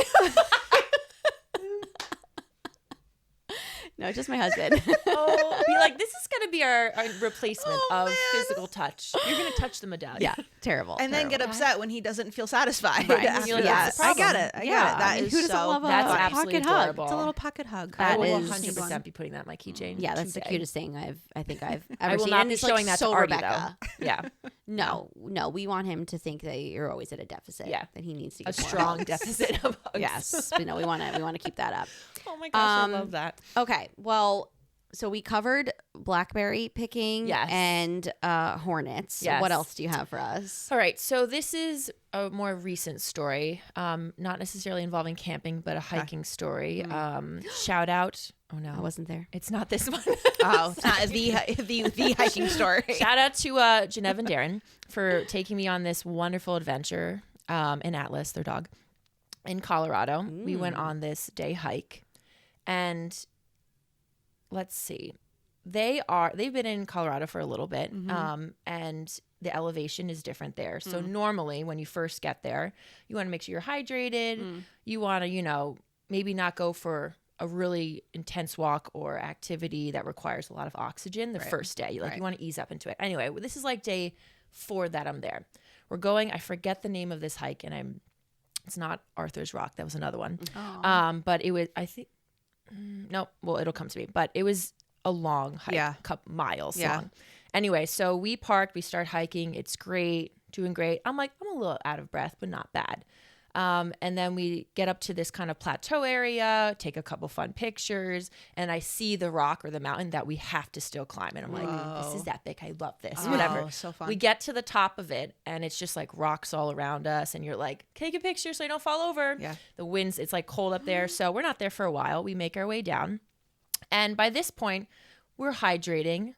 Speaker 2: No, just my husband.
Speaker 3: Oh, be like, this is gonna be our replacement of
Speaker 1: man.
Speaker 3: physical touch. You're gonna touch the medallion.
Speaker 2: Yeah, terrible.
Speaker 1: And then get upset when he doesn't feel satisfied.
Speaker 2: Right.
Speaker 1: after
Speaker 3: You're like,
Speaker 1: that.
Speaker 3: "What's the
Speaker 1: I got
Speaker 3: problem?"
Speaker 1: it. I
Speaker 2: Yeah,
Speaker 1: got it. That
Speaker 2: I mean,
Speaker 1: is
Speaker 2: who doesn't
Speaker 1: so
Speaker 2: love a
Speaker 3: That's
Speaker 1: fun.
Speaker 3: absolutely
Speaker 2: pocket hug?
Speaker 3: adorable.
Speaker 1: It's a little pocket hug.
Speaker 3: I
Speaker 2: That
Speaker 3: will
Speaker 2: is-
Speaker 3: 100% be putting that in my keychain.
Speaker 2: Yeah, that's the
Speaker 3: today.
Speaker 2: cutest thing I think I've
Speaker 3: I
Speaker 2: ever
Speaker 3: will
Speaker 2: seen.
Speaker 3: not
Speaker 2: And
Speaker 3: be
Speaker 2: it's like
Speaker 3: showing that
Speaker 2: so
Speaker 3: to Artie,
Speaker 2: Rebecca.
Speaker 3: though. Yeah,
Speaker 2: No, we want him to think that you're always at a deficit.
Speaker 3: Yeah.
Speaker 2: that he needs to
Speaker 3: a
Speaker 2: get more
Speaker 3: strong
Speaker 2: hugs.
Speaker 3: deficit of hugs.
Speaker 2: Yes, but no, we want to keep that up.
Speaker 3: Oh my gosh, I love that.
Speaker 2: Okay, well, so we covered blackberry picking,
Speaker 3: Yes.
Speaker 2: and hornets.
Speaker 3: Yes.
Speaker 2: What else do you have for us?
Speaker 3: All right, so this is a more recent story, not necessarily involving camping, but a hiking story. Shout out! Oh no,
Speaker 2: I wasn't there.
Speaker 3: it's not this one.
Speaker 1: Oh, it's not the hiking story.
Speaker 3: Shout out to Genev and Darren for taking me on this wonderful adventure in Atlas, their dog, in Colorado. We went on this day hike, and let's see, they've been in Colorado for a little bit, and the elevation is different there. So normally when you first get there, you want to make sure you're hydrated. You want to, maybe not go for a really intense walk or activity that requires a lot of oxygen the first day. You want to ease up into it. Anyway, this is like day 4 that I'm there. We're going, I forget the name of this hike, and it's not Arthur's Rock. That was another one. But it was, I think, no, well, it'll come to me, but it was a long hike,
Speaker 1: Yeah.
Speaker 3: couple miles long. Anyway, so we parked, we start hiking. It's great, doing great. I'm like, I'm a little out of breath, but not bad. And then we get up to this kind of plateau area, take a couple fun pictures, and I see the rock or the mountain that we have to still climb. And I'm like, this is epic. I love this. Whatever.
Speaker 1: So fun.
Speaker 3: We get to the top of it, and it's just like rocks all around us. And you're like, take a picture so you don't fall over.
Speaker 1: Yeah.
Speaker 3: The winds, it's like cold up there. So we're not there for a while. We make our way down. And by this point, we're hydrating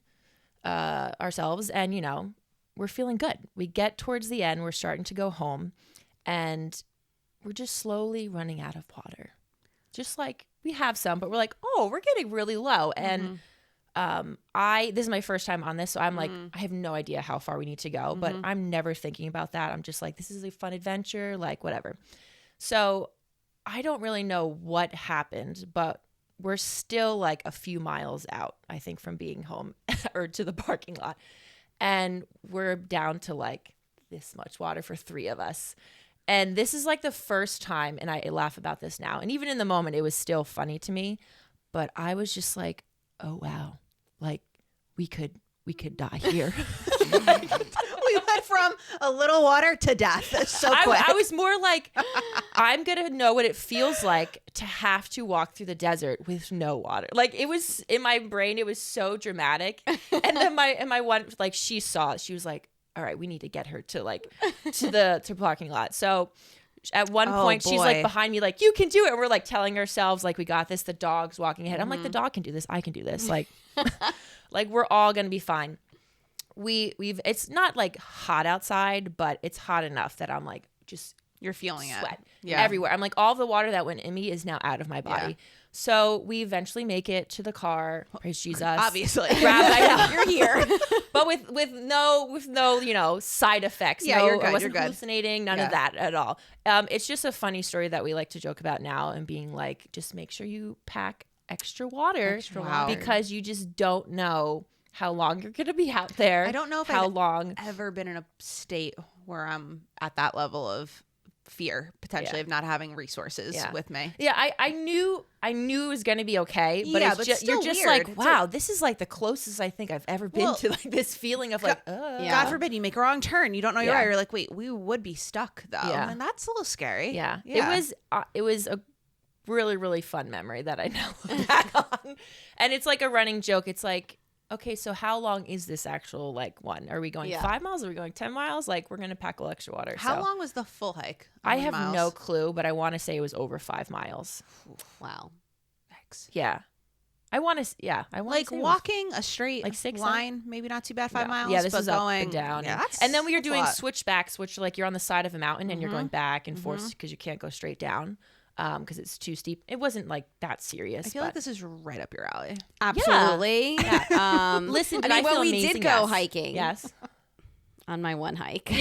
Speaker 3: ourselves, and we're feeling good. We get towards the end, we're starting to go home, and we're just slowly running out of water. Just like we have some, but we're like, oh, we're getting really low. And this is my first time on this, so I'm like, I have no idea how far we need to go, but I'm never thinking about that. I'm just like, this is a fun adventure, like whatever. So I don't really know what happened, but we're still like a few miles out, I think, from being home or to the parking lot. And we're down to like this much water for 3 of us. And this is like the first time, and I laugh about this now, and even in the moment, it was still funny to me, but I was just like, oh, wow, like we could die here.
Speaker 1: We went from a little water to death so quick.
Speaker 3: I was more like, I'm going to know what it feels like to have to walk through the desert with no water. Like, it was, in my brain, it was so dramatic. And then my one, like, she saw it. She was like, all right, we need to get her to like, to the parking lot. So at one point, she's like behind me, like, you can do it. And we're like telling ourselves, like, we got this. The dog's walking ahead. I'm like, the dog can do this. I can do this. Like, like we're all going to be fine. We've it's not like hot outside, but it's hot enough that I'm like, just
Speaker 1: you're feeling
Speaker 3: sweat
Speaker 1: it
Speaker 3: everywhere. I'm like, all the water that went in me is now out of my body.
Speaker 1: Yeah.
Speaker 3: So we eventually make it to the car. Praise Jesus.
Speaker 1: Obviously.
Speaker 3: I know.
Speaker 2: You're here.
Speaker 3: But with no side effects.
Speaker 1: Yeah,
Speaker 3: no,
Speaker 1: you're good.
Speaker 3: I wasn't
Speaker 1: You're good.
Speaker 3: hallucinating, none of that at all. It's just a funny story that we like to joke about now, and being like, just make sure you pack extra water. Because you just don't know how long you're going to be out there.
Speaker 1: I don't know if I've ever been in a state where I'm at that level of fear, potentially, of not having resources with me.
Speaker 3: Yeah, I knew it was going to be okay, but you're just
Speaker 1: weird.
Speaker 3: like, wow, this is like the closest I think I've ever been to like this feeling of like,
Speaker 1: God forbid you make a wrong turn. You don't know your way. You're like, wait, we would be stuck though. Yeah. And that's a little scary.
Speaker 3: Yeah. It was a really, really fun memory that I now look back on. And it's like a running joke. It's like, okay, so how long is this actual like one? Are we going 5 miles? Are we going 10 miles? Like, we're going to pack a little extra water.
Speaker 1: How long was the full hike?
Speaker 3: I have no clue, but I want to say it was over 5 miles.
Speaker 2: Wow.
Speaker 1: Thanks.
Speaker 3: Yeah. I want to
Speaker 1: like walking a straight like 6 line, maybe not too bad, 5 miles.
Speaker 3: Yeah, this
Speaker 1: but
Speaker 3: is
Speaker 1: going
Speaker 3: up and down.
Speaker 1: Yeah,
Speaker 3: and then we were doing switchbacks, which like you're on the side of a mountain and you're going back and forth because you can't go straight down. Because it's too steep. It wasn't like that serious.
Speaker 1: I feel like this is right up your alley.
Speaker 2: Absolutely.
Speaker 3: Yeah. Listen,
Speaker 2: we did go hiking.
Speaker 3: Yes.
Speaker 2: On my one hike.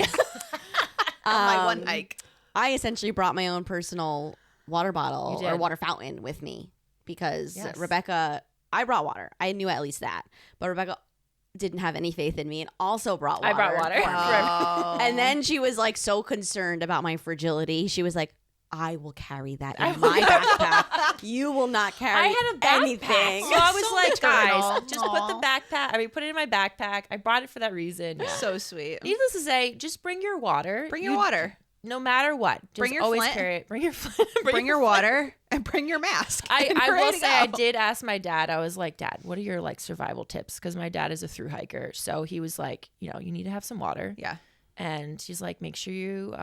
Speaker 1: My one hike.
Speaker 2: I essentially brought my own personal water bottle or water fountain with me because Rebecca, I brought water. I knew at least that. But Rebecca didn't have any faith in me and also brought water.
Speaker 3: I brought water.
Speaker 1: Oh.
Speaker 2: And then she was like so concerned about my fragility. She was like, I will carry that in my backpack. You will not carry anything.
Speaker 3: So I was
Speaker 1: so
Speaker 3: like,
Speaker 1: maternal.
Speaker 3: guys, just put the backpack. I mean, put it in my backpack. I brought it for that reason. Yeah.
Speaker 1: So sweet.
Speaker 3: Needless to say, just bring your water.
Speaker 1: Bring your water.
Speaker 3: No matter what. Just
Speaker 1: bring your
Speaker 3: always
Speaker 1: flint.
Speaker 3: carry it. Bring your flint.
Speaker 1: Bring your water and bring your mask.
Speaker 3: I will say I did ask my dad. I was like, Dad, what are your like survival tips? Because my dad is a thru hiker. So he was like, you need to have some water.
Speaker 1: Yeah.
Speaker 3: And he's like, make sure you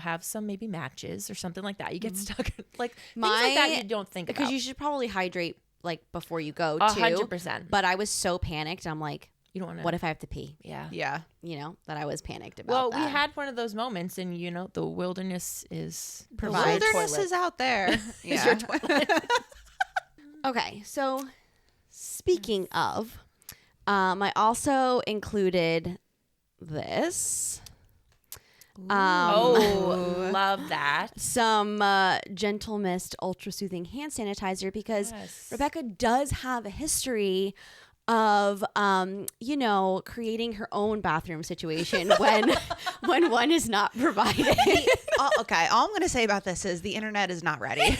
Speaker 3: have some maybe matches or something like that. You get stuck like things like that you don't think
Speaker 2: because
Speaker 3: about.
Speaker 2: you should probably hydrate like before you go too.
Speaker 3: 100%.
Speaker 2: But I was so panicked. I'm like,
Speaker 3: you don't want to.
Speaker 2: What if I have to pee?
Speaker 1: Yeah.
Speaker 2: That I was panicked about.
Speaker 3: Well, we had one of those moments, and the wilderness is
Speaker 1: the wilderness is out there.
Speaker 3: Is your toilet.
Speaker 2: Okay, so speaking of, I also included this.
Speaker 3: Love that.
Speaker 2: Some Gentle Mist Ultra Soothing Hand Sanitizer because Rebecca does have a history of creating her own bathroom situation when one is not provided.
Speaker 1: Okay, all I'm going to say about this is the internet is not ready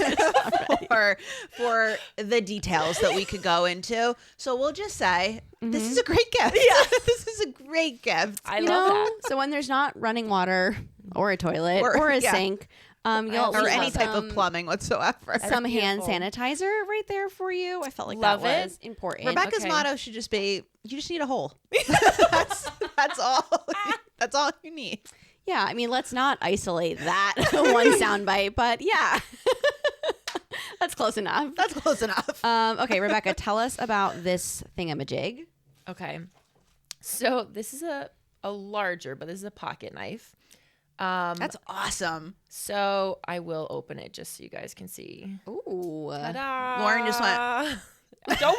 Speaker 1: for the details that we could go into. So we'll just say this is a great gift. Yeah, this is a great gift.
Speaker 3: I love that.
Speaker 2: So when there's not running water or a toilet or a sink,
Speaker 1: or any type of plumbing whatsoever.
Speaker 2: Some hand sanitizer right there for you. I felt like
Speaker 3: Love
Speaker 2: that was
Speaker 3: it.
Speaker 2: important.
Speaker 1: Rebecca's motto should just be, you just need a hole. That's all. That's all you need.
Speaker 2: Yeah, I mean, let's not isolate that one soundbite, but yeah. That's close enough.
Speaker 1: That's close enough.
Speaker 2: Okay, Rebecca, tell us about this thingamajig.
Speaker 3: Okay. So this is a larger, but this is a pocket knife.
Speaker 1: That's awesome.
Speaker 3: So I will open it just so you guys can see.
Speaker 2: Ooh.
Speaker 3: Ta-da!
Speaker 1: Lauren just went.
Speaker 3: Don't.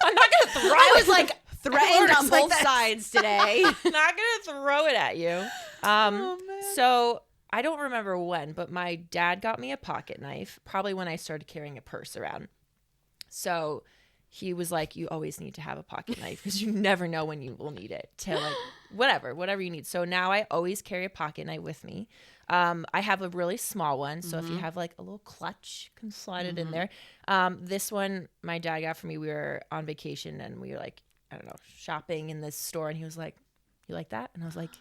Speaker 3: I'm not gonna throw.
Speaker 2: I was
Speaker 3: it.
Speaker 2: like threatened on
Speaker 1: like
Speaker 2: both
Speaker 1: that.
Speaker 2: sides today.
Speaker 3: Not gonna throw it at you.
Speaker 1: Man.
Speaker 3: So I don't remember when, but my dad got me a pocket knife, probably when I started carrying a purse around. So he was like, you always need to have a pocket knife because you never know when you will need it to like whatever you need. So now I always carry a pocket knife with me. I have a really small one. So if you have like a little clutch, you can slide it in there. This one my dad got for me. We were on vacation and we were like, I don't know, shopping in this store. And he was like, you like that? And I was like,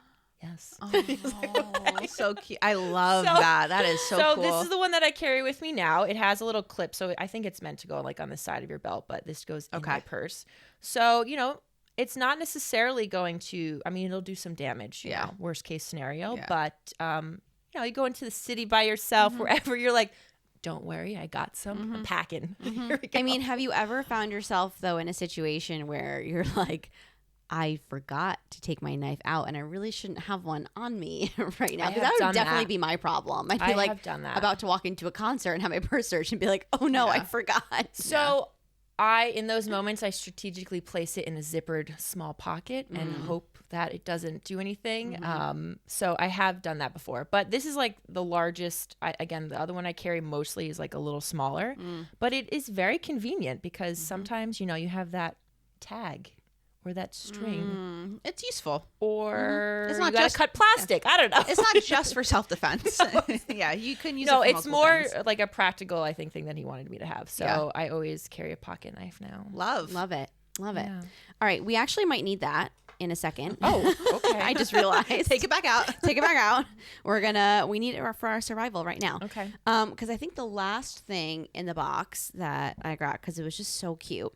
Speaker 3: yes.
Speaker 1: Oh, so cute. I love that. That is so cool.
Speaker 3: This is the one that I carry with me now. It has a little clip. So I think it's meant to go like on the side of your belt, but this goes in my purse. So, you know, it's not necessarily going to, I mean, it'll do some damage, you know, worst case scenario. Yeah. But, you know, you go into the city by yourself, wherever you're like, don't worry, I got some. I'm packing. Here we go.
Speaker 2: I mean, have you ever found yourself, though, in a situation where you're like, I forgot to take my knife out and I really shouldn't have one on me right now? Because that would definitely be my problem. I'd be like about to walk into a concert and have my purse searched and be like, oh no, I forgot.
Speaker 3: So in those moments, I strategically place it in a zippered small pocket and hope that it doesn't do anything. So I have done that before, but this is like the largest. Again, the other one I carry mostly is like a little smaller, but it is very convenient because sometimes, you know, you have that tag or that string.
Speaker 1: It's useful.
Speaker 3: Or
Speaker 1: it's not
Speaker 3: you gotta cut plastic. I don't know.
Speaker 1: It's not just for self-defense. Yeah, you can use it for
Speaker 3: it's more
Speaker 1: things.
Speaker 3: like a practical, I think, thing that he wanted me to have. So I always carry a pocket knife now.
Speaker 1: Love
Speaker 2: it. All
Speaker 3: Yeah.
Speaker 2: right, we actually might need that in a second.
Speaker 3: Oh, okay.
Speaker 2: I just realized.
Speaker 1: Take it back out.
Speaker 2: Take it back out. We need it for our survival right now.
Speaker 3: Okay.
Speaker 2: Because I think the last thing in the box that I got, because it was just so cute,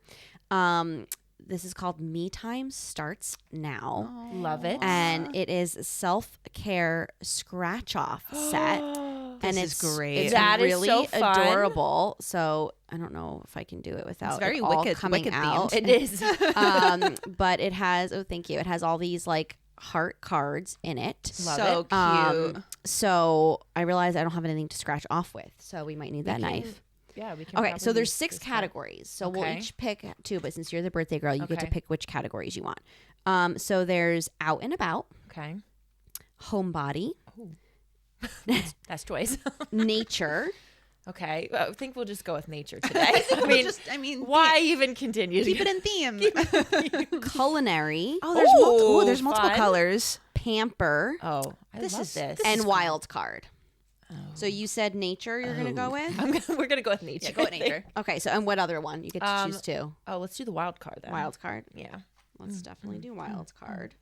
Speaker 2: this is called Me Time Starts Now.
Speaker 3: Oh, love it.
Speaker 2: And it is self-care scratch-off set. And
Speaker 1: This is great.
Speaker 2: It's
Speaker 3: That is
Speaker 2: really
Speaker 3: so fun.
Speaker 2: adorable. So I don't know if I can do it without
Speaker 1: It's very
Speaker 2: it all
Speaker 1: wicked
Speaker 2: coming out.
Speaker 1: themed.
Speaker 3: It is.
Speaker 2: But it has, thank you. It has all these like heart cards in it.
Speaker 3: Love
Speaker 1: so
Speaker 3: it.
Speaker 1: cute.
Speaker 2: So I realized I don't have anything to scratch off with. So we might need that knife.
Speaker 3: Yeah, we can.
Speaker 2: Okay, so
Speaker 3: probably
Speaker 2: there's
Speaker 3: use
Speaker 2: 6
Speaker 3: this
Speaker 2: categories. So we'll
Speaker 3: Okay.
Speaker 2: each pick 2, but since you're the birthday girl, you get to
Speaker 3: Okay.
Speaker 2: pick which categories you want. So there's out and about,
Speaker 3: Okay.
Speaker 2: homebody,
Speaker 3: That's choice.
Speaker 2: nature,
Speaker 3: Okay. Well, I think we'll just go with nature today. I mean,
Speaker 1: Why
Speaker 3: why even continue?
Speaker 1: keep it in theme?
Speaker 2: culinary,
Speaker 1: There's multiple
Speaker 3: fun.
Speaker 1: colors.
Speaker 2: pamper,
Speaker 3: Oh,
Speaker 1: This
Speaker 3: love
Speaker 1: is-
Speaker 3: this.
Speaker 1: this
Speaker 2: and wild card. So you said nature you're going to go with?
Speaker 3: We're gonna go with nature.
Speaker 1: Yeah, go with nature.
Speaker 2: Okay, so and what other one? You get to choose 2.
Speaker 3: Oh, let's do the wild card then.
Speaker 2: Wild card.
Speaker 3: Yeah.
Speaker 2: Let's definitely do wild card.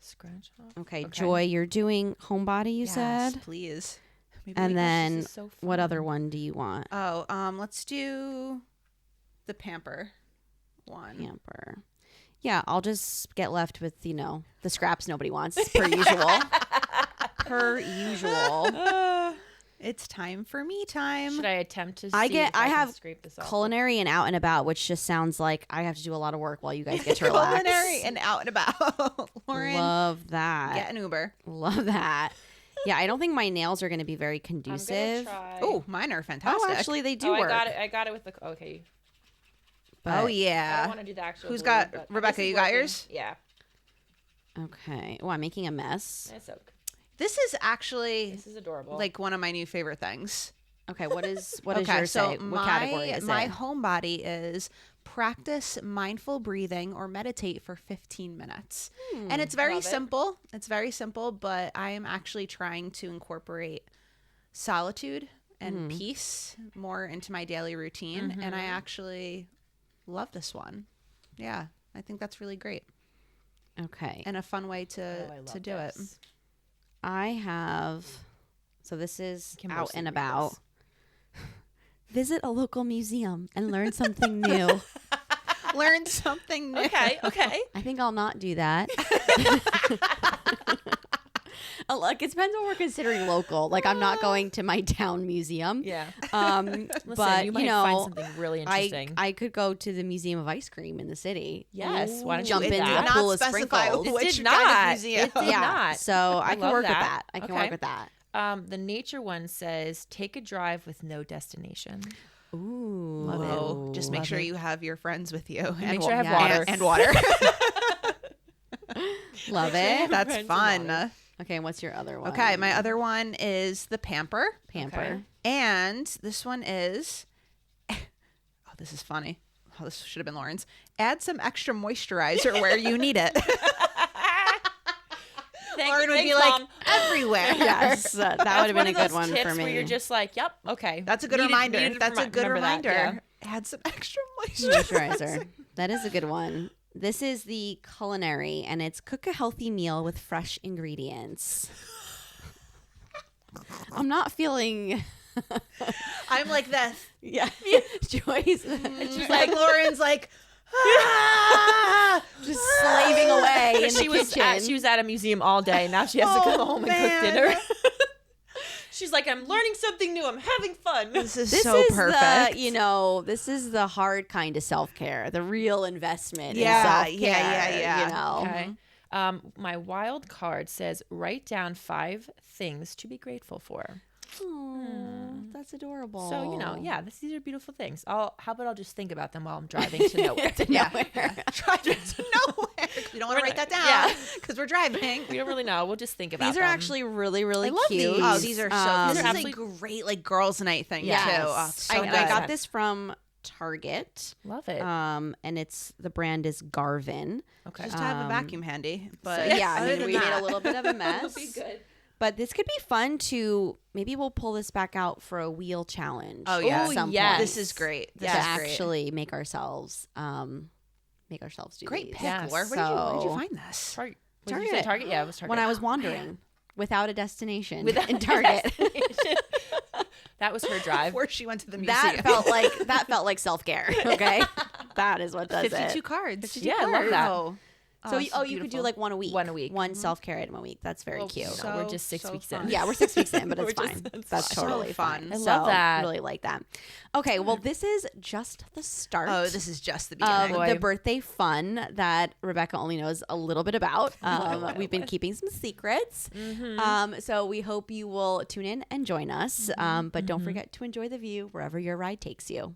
Speaker 3: Scratch off.
Speaker 2: Okay, Joy, you're doing homebody, you
Speaker 1: Yes,
Speaker 2: said?
Speaker 1: please. Maybe
Speaker 2: And
Speaker 1: we can-
Speaker 2: then
Speaker 3: is so
Speaker 2: what
Speaker 3: fun.
Speaker 2: other one do you want?
Speaker 1: let's do the pamper one.
Speaker 2: Pamper. Yeah, I'll just get left with, the scraps nobody wants, per usual. Per usual.
Speaker 1: It's time for me time.
Speaker 3: Should I attempt to?
Speaker 2: I
Speaker 3: see if
Speaker 2: I
Speaker 3: can
Speaker 2: have
Speaker 3: scrape this off?
Speaker 2: culinary and out and about, which just sounds like I have to do a lot of work while you guys get to relax.
Speaker 1: Culinary and out and about. Lauren,
Speaker 2: Love that.
Speaker 1: get an Uber.
Speaker 2: Love that. Yeah, I don't think my nails are going to be very
Speaker 3: I'm gonna
Speaker 2: conducive.
Speaker 3: try.
Speaker 1: Oh, mine are fantastic.
Speaker 2: Oh, actually, they do
Speaker 3: Oh,
Speaker 2: work.
Speaker 3: I got it with the. Okay.
Speaker 2: but-
Speaker 1: Oh
Speaker 3: I don't
Speaker 1: yeah.
Speaker 3: want to do the actual.
Speaker 1: Who's
Speaker 3: glue,
Speaker 1: got-
Speaker 3: but
Speaker 1: Rebecca,
Speaker 3: this is
Speaker 1: you got
Speaker 3: working.
Speaker 1: yours?
Speaker 3: Yeah.
Speaker 2: Okay. Oh, I'm making a mess.
Speaker 3: That's okay.
Speaker 1: This is actually
Speaker 3: This is adorable.
Speaker 1: like one of my new favorite things.
Speaker 2: Okay, what does yours
Speaker 1: so
Speaker 2: say? What category is
Speaker 1: my
Speaker 2: it?
Speaker 1: homebody is practice mindful breathing or meditate for 15 minutes. And it's very
Speaker 3: Love it.
Speaker 1: simple. It's very simple, but I am actually trying to incorporate solitude and peace more into my daily routine. And I actually love this one. Yeah, I think that's really great
Speaker 2: Okay.
Speaker 1: and a fun way
Speaker 3: Oh,
Speaker 1: to
Speaker 3: I love
Speaker 1: do it.
Speaker 3: this.
Speaker 2: I have, so this is
Speaker 3: Can
Speaker 2: out
Speaker 3: mostly
Speaker 2: and
Speaker 3: read
Speaker 2: about.
Speaker 3: this.
Speaker 2: Visit a local museum and learn something new.
Speaker 1: Learn something new.
Speaker 3: Okay. Okay.
Speaker 2: I think I'll not do that. Look, it depends what we're considering local. Like, I'm not going to my town museum.
Speaker 3: Yeah.
Speaker 2: Listen,
Speaker 3: But you might find something really interesting.
Speaker 2: I could go to the Museum of Ice Cream in the city.
Speaker 3: Yes. Why don't
Speaker 2: Jump
Speaker 3: you do
Speaker 2: into
Speaker 3: that?
Speaker 2: a pool of
Speaker 1: Not specify
Speaker 2: sprinkles.
Speaker 3: It
Speaker 1: which
Speaker 3: did
Speaker 1: kind of
Speaker 3: not.
Speaker 1: museum.
Speaker 3: It did not.
Speaker 2: So I can
Speaker 3: love
Speaker 2: work with
Speaker 3: that.
Speaker 2: that. I can
Speaker 3: Okay.
Speaker 2: work with that.
Speaker 3: The nature one says, take a drive with no destination.
Speaker 2: Ooh.
Speaker 3: Love it.
Speaker 1: Oh, just make
Speaker 2: Love
Speaker 1: sure
Speaker 2: it.
Speaker 1: you have your friends with you. And
Speaker 3: Make sure I have
Speaker 2: Yeah.
Speaker 3: water.
Speaker 1: And water.
Speaker 2: Love it.
Speaker 1: That's
Speaker 3: Friends and
Speaker 1: fun.
Speaker 3: water.
Speaker 2: Okay, what's your other one?
Speaker 1: Okay, my other one is the Pamper.
Speaker 2: Pamper.
Speaker 3: Okay.
Speaker 1: And this one is, oh, this is funny. Oh, this should have been Lauren's. Add some extra moisturizer where you need it. Lauren would be like,
Speaker 3: Mom.
Speaker 1: everywhere.
Speaker 2: Yes, that would have been a good one
Speaker 3: tips
Speaker 2: for me.
Speaker 3: Where you're just like, yep, okay.
Speaker 1: That's a good reminder. That's a good
Speaker 3: remember that,
Speaker 1: reminder. Add some extra moisturizer.
Speaker 2: Moisturizer. That is a good one. This is the culinary, and it's cook a healthy meal with fresh ingredients. I'm not feeling.
Speaker 1: I'm like this.
Speaker 2: Yeah, Joyce.
Speaker 1: She's like, Lauren's like, ah!
Speaker 2: just slaving away in
Speaker 3: she
Speaker 2: the
Speaker 3: was
Speaker 2: kitchen.
Speaker 3: she was at a museum all day. Now she has to come home and cook
Speaker 1: man.
Speaker 3: dinner. She's like, I'm learning something new. I'm having fun.
Speaker 1: This is
Speaker 2: This
Speaker 1: so
Speaker 2: is
Speaker 1: perfect.
Speaker 2: this is the hard kind of self-care, the real investment
Speaker 1: Yeah,
Speaker 2: in self-care.
Speaker 1: yeah.
Speaker 2: You know,
Speaker 3: Okay. My wild card says, write down 5 things to be grateful for.
Speaker 2: Aw, that's adorable.
Speaker 3: So, these are beautiful things. How about I'll just think about them while I'm driving to nowhere.
Speaker 1: Driving to nowhere. We don't want to write that down
Speaker 3: Yeah.
Speaker 1: because we're driving.
Speaker 3: We don't really know. We'll just think about
Speaker 2: These are
Speaker 3: them.
Speaker 2: actually really, really
Speaker 3: I love
Speaker 2: cute.
Speaker 3: these.
Speaker 1: Oh, these are so.
Speaker 3: These
Speaker 1: This
Speaker 3: are
Speaker 1: is a great like girls' night thing
Speaker 2: Yes.
Speaker 1: too. Oh, it's so
Speaker 2: I
Speaker 1: good.
Speaker 2: got this from Target.
Speaker 3: Love it.
Speaker 2: And the brand is Garvin.
Speaker 3: Okay.
Speaker 1: Just to have a vacuum handy. But
Speaker 2: So yeah, I
Speaker 1: other
Speaker 2: mean,
Speaker 1: than
Speaker 2: we made
Speaker 1: that-
Speaker 2: a little bit of a mess.
Speaker 3: good.
Speaker 2: But this could be fun to maybe we'll pull this back out for a wheel challenge.
Speaker 1: Oh, yeah.
Speaker 2: at some
Speaker 3: yes.
Speaker 2: point
Speaker 1: This is great. This
Speaker 2: to
Speaker 1: is great.
Speaker 2: actually make ourselves do
Speaker 1: Great
Speaker 2: these.
Speaker 1: pick,
Speaker 3: Yes.
Speaker 1: Laura. Where did you
Speaker 2: So-
Speaker 1: find this?
Speaker 3: Target. Did you
Speaker 2: Target.
Speaker 3: say Target? Yeah, it was Target.
Speaker 2: When I was wandering without a destination
Speaker 3: Without
Speaker 2: in Target.
Speaker 3: That was her drive.
Speaker 1: Before she went to the museum.
Speaker 2: that felt like self-care. Okay. That is what does
Speaker 1: 52
Speaker 2: it.
Speaker 1: cards.
Speaker 3: Yeah, I love that.
Speaker 1: Oh.
Speaker 2: So
Speaker 1: it's
Speaker 2: you could do
Speaker 1: beautiful.
Speaker 2: like one a week.
Speaker 3: One a week.
Speaker 2: One self-care item a week. That's very cute.
Speaker 3: No,
Speaker 1: So-
Speaker 3: we're just 6
Speaker 1: so
Speaker 3: weeks
Speaker 1: fun.
Speaker 3: in.
Speaker 2: Yeah, we're 6 weeks in, but it's
Speaker 3: We're just-
Speaker 2: fine.
Speaker 3: it's
Speaker 2: That's
Speaker 1: fine.
Speaker 2: totally
Speaker 1: So
Speaker 2: fun.
Speaker 1: fun.
Speaker 3: I
Speaker 2: So,
Speaker 3: love that.
Speaker 2: Really like that. Okay, well, this is just the start.
Speaker 1: Oh, this is just the
Speaker 2: of
Speaker 1: beginning.
Speaker 3: boy.
Speaker 2: the birthday fun that Rebecca only knows a little bit about. We've been keeping some secrets. So we hope you will tune in and join us. But don't forget to enjoy the view wherever your ride takes you.